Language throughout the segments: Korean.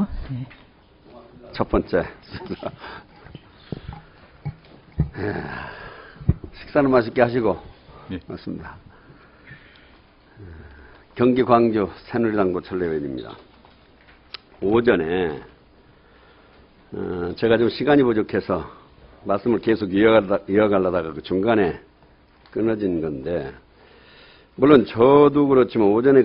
네. 첫 번째. 식사는 맛있게 하시고. 네. 맞습니다. 경기 광주 새누리당 고철내외입니다. 오전에 제가 좀 시간이 부족해서 말씀을 계속 이어가려다가 그 중간에 끊어진 건데, 물론 저도 그렇지만 오전에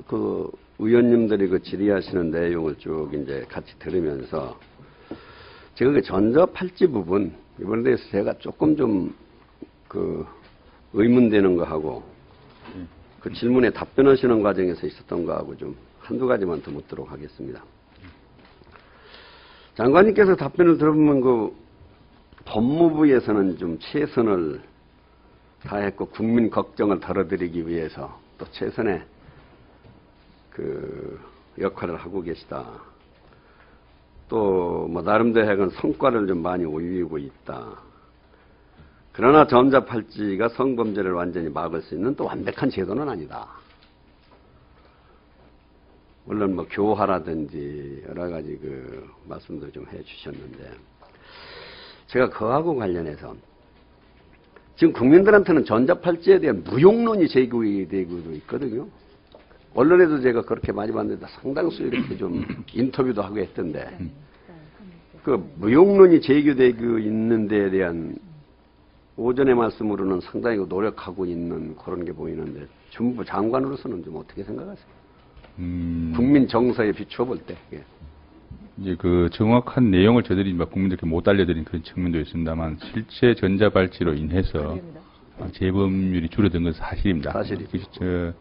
그 의원님들이 그 질의하시는 내용을 쭉 이제 같이 들으면서 제가 그 전자팔찌 부분 이번에 대해서 제가 조금 좀 그 의문되는 거 하고 그 질문에 답변하시는 과정에서 있었던 거하고 좀 한두 가지만 더 묻도록 하겠습니다. 장관님께서 답변을 들어보면 그 법무부에서는 좀 최선을 다했고 국민 걱정을 덜어드리기 위해서 또 최선의 그 역할을 하고 계시다. 또 뭐 나름대로 하여간 성과를 좀 많이 올리고 있다. 그러나 전자팔찌가 성범죄를 완전히 막을 수 있는 또 완벽한 제도는 아니다. 물론 뭐 교화라든지 여러 가지 그 말씀도 좀 해주셨는데, 제가 그하고 관련해서 지금 국민들한테는 전자팔찌에 대한 무용론이 제기되고 있거든요. 언론에도 제가 그렇게 많이 봤는데 상당수 이렇게 좀 인터뷰도 하고 했던데, 그 무용론이 제기되고 있는 데에 대한 오전의 말씀으로는 상당히 노력하고 있는 그런 게 보이는데, 정부 장관으로서는 좀 어떻게 생각하세요? 국민 정서에 비추어 볼 때. 예. 이제 그 정확한 내용을 저희들이 국민들께 못 알려드린 그런 측면도 있습니다만, 실제 전자발찌로 인해서 재범률이 줄어든 건 사실입니다. 사실이. 이제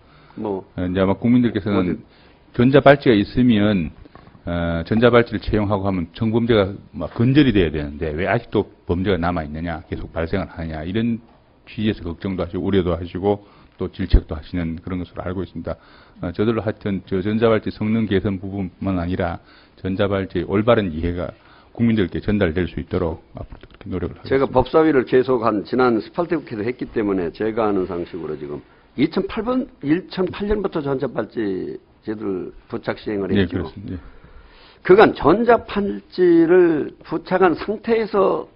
아마 국민들께서는 전자발찌가 있으면 전자발찌를 채용하고 하면 성범죄가 근절이 돼야 되는데 왜 아직도 범죄가 남아 있느냐, 계속 발생을 하느냐, 이런 취지에서 걱정도 하시고 우려도 하시고 또 질책도 하시는 그런 것으로 알고 있습니다. 저들로 하여튼 저 전자발찌 성능 개선 부분만 아니라 전자발찌의 올바른 이해가 국민들께 전달될 수 있도록 앞으로도 그렇게 노력을 하겠습니다. 제가 법사위를 계속 지난 18대 국회도 했기 때문에 제가 아는 상식으로 지금 2008년부터 전자팔찌 제도를 부착 시행을 했죠. 네, 그렇습니다. 네. 그간 전자팔찌를 부착한 상태에서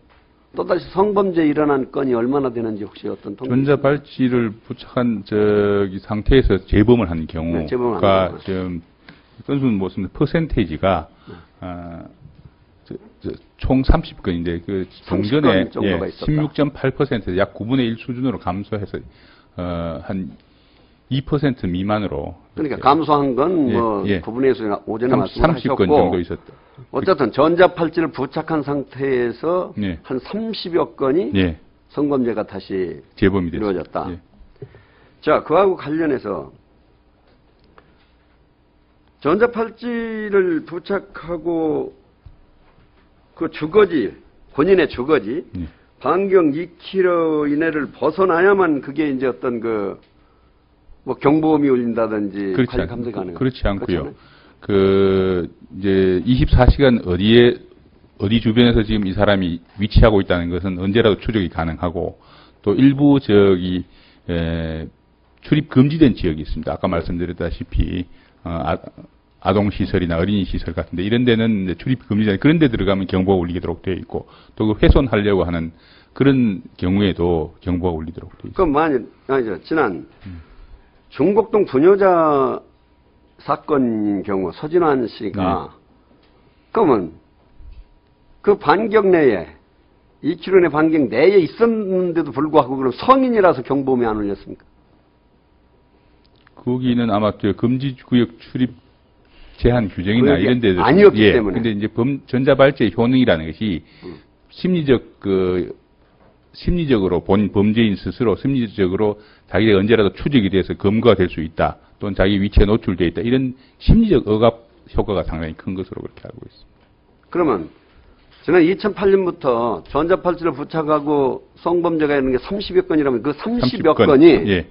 또다시 성범죄 일어난 건이 얼마나 되는지 혹시 어떤 통계? 전자발찌를 부착한 상태에서 재범을 한 경우가 좀 건수는 무슨 퍼센테이지가 총 30건인데 그 종전에 16.8% 약 9분의 1 수준으로 감소해서 한 2% 미만으로. 그러니까 감소한 건 뭐 9분의 1수 오전에 말씀하셨고 30건 정도 있었다. 어쨌든 전자팔찌를 부착한 상태에서 한 30여 건이 성범죄가 다시 재범이 이루어졌다. 자, 그하고 관련해서 전자팔찌를 부착하고 그 주거지, 본인의 주거지, 반경 2km 이내를 벗어나야만 그게 이제 어떤 뭐 경보음이 울린다든지 관리 감독이 가능해요. 그렇지 않고요. 이제 24시간 어디 주변에서 지금 이 사람이 위치하고 있다는 것은 언제라도 추적이 가능하고, 또 일부 출입 금지된 지역이 있습니다. 아까 말씀드렸다시피 아동시설이나 어린이시설 같은데 이런 데는 출입 금지된, 그런 데 들어가면 경보가 울리도록 되어 있고, 또 그 훼손하려고 하는 그런 경우에도 경보가 울리도록 되어 있습니다. 그럼 지난 중곡동 부녀자 사건 경우 서진환 씨가 그러면 그 반경 내에 2km 내 반경 내에 있었는데도 불구하고 그럼 성인이라서 경보음이 안 울렸습니까? 거기는 아마 금지구역 출입 제한 규정이나 이런 데도 아니었기 때문에. 근데 이제 전자발찌의 효능이라는 것이 심리적으로 본 범죄인 스스로 심리적으로 자기가 언제라도 추적이 돼서 검거가 될 수 있다, 또는 자기 위치에 노출되어 있다, 이런 심리적 억압 효과가 상당히 큰 것으로 그렇게 알고 있습니다. 그러면 지난 2008년부터 전자팔찌를 부착하고 성범죄가 있는 게 30여 건이라면 그 30여 건이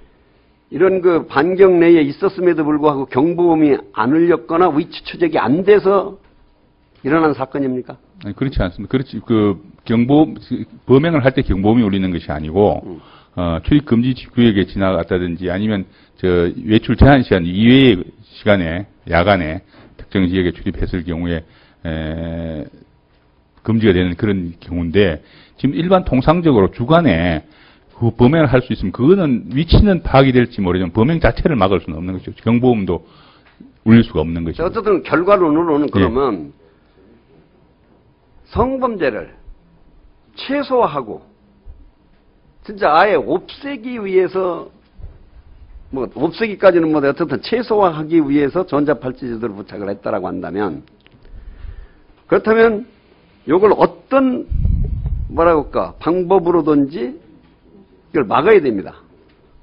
이런 그 반경 내에 있었음에도 불구하고 경보음이 안 울렸거나 위치 추적이 안 돼서 일어난 사건입니까? 아니, 그렇지 않습니다. 그렇지, 범행을 할 때 경보음이 울리는 것이 아니고, 출입 금지 구역에 지나갔다든지 아니면 외출 제한 시간 이외의 시간에, 야간에 특정 지역에 출입했을 경우에 금지가 되는 그런 경우인데 지금 일반 통상적으로 주간에 그 범행을 할 수 있으면 그거는 위치는 파악이 될지 모르지만 범행 자체를 막을 수는 없는 것이죠. 경보음도 울릴 수가 없는 것이죠. 어쨌든 결과론으로는 그러면 성범죄를 최소화하고 진짜 아예 없애기 위해서 뭐 없애기까지는 뭐 어쨌든 최소화하기 위해서 전자팔찌 제도를 부착을 했다라고 한다면 그렇다면 이걸 어떤 뭐라고 할까 방법으로든지 이걸 막아야 됩니다.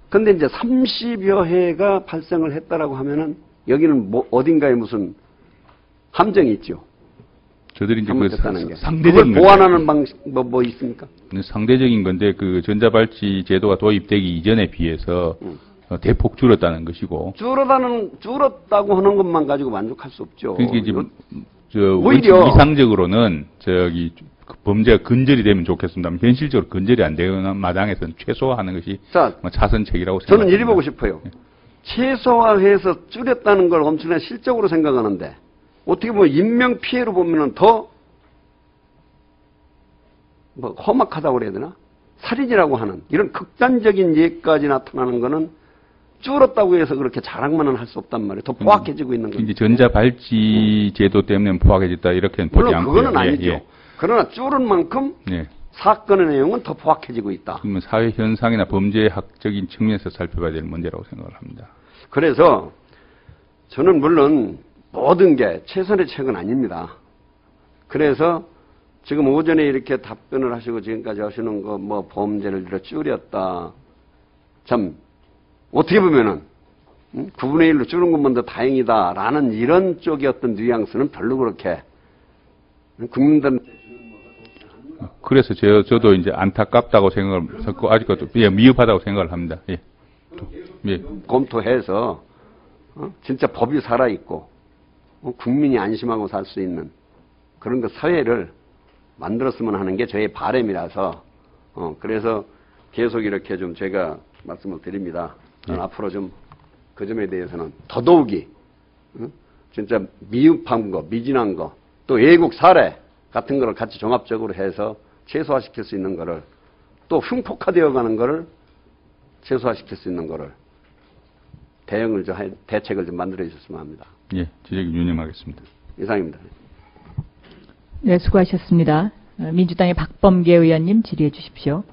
근데 이제 30여 해가 발생을 했다라고 하면은 여기는 뭐 어딘가에 무슨 함정이 있죠. 저들이 이제 그 상대적인 그걸 보완하는 방식 뭐 있습니까? 상대적인 건데 그 전자발찌 제도가 도입되기 이전에 비해서 대폭 줄었다는 것이고. 줄었다고 하는 것만 가지고 만족할 수 없죠. 그러니까 이제 오히려 이상적으로는 저기 범죄가 근절이 되면 좋겠습니다. 현실적으로 근절이 안 되는 마당에서는 최소화하는 것이 자선책이라고 생각합니다. 저는 이리 보고 싶어요. 최소화해서 줄였다는 걸 엄청난 실적으로 생각하는데 어떻게 보면 인명 피해로 보면은 더 뭐 험악하다고 그래야 되나? 살인이라고 하는 이런 극단적인 예까지 나타나는 거는 줄었다고 해서 그렇게 자랑만은 할 수 없단 말이에요. 더 포악해지고 있는 거죠. 이제 전자발찌 제도 때문에 포악해졌다 이렇게는 보지 물론 않고요. 그거는 아니죠. 그러나 줄은 만큼 사건의 내용은 더 포악해지고 있다. 그러면 사회 현상이나 범죄학적인 측면에서 살펴봐야 될 문제라고 생각을 합니다. 그래서 저는 물론 모든 게 최선의 책은 아닙니다. 그래서 지금 오전에 이렇게 답변을 하시고 지금까지 하시는 거 뭐 범죄를 들어 줄였다. 참 어떻게 보면은 9분의 1로 줄은 것만 더 다행이다라는 이런 쪽의 어떤 뉘앙스는 별로 그렇게 국민들 그래서 저도 이제 안타깝다고 생각을 했고 아직도 미흡하다고 생각을 합니다. 예. 검토해서 진짜 법이 살아 있고 국민이 안심하고 살 수 있는 그런 그 사회를 만들었으면 하는 게 저의 바람이라서 그래서 계속 이렇게 좀 제가 말씀을 드립니다. 앞으로 좀 그 점에 대해서는 더더욱이 진짜 미흡한 거, 미진한 거, 또 외국 사례 같은 거를 같이 종합적으로 해서 최소화시킬 수 있는 거를 또 흉폭화되어 가는 거를 최소화시킬 수 있는 거를 대책을 좀 만들어 주셨으면 합니다. 예, 지적이 유념하겠습니다. 이상입니다. 네, 수고하셨습니다. 민주당의 박범계 의원님 질의해 주십시오.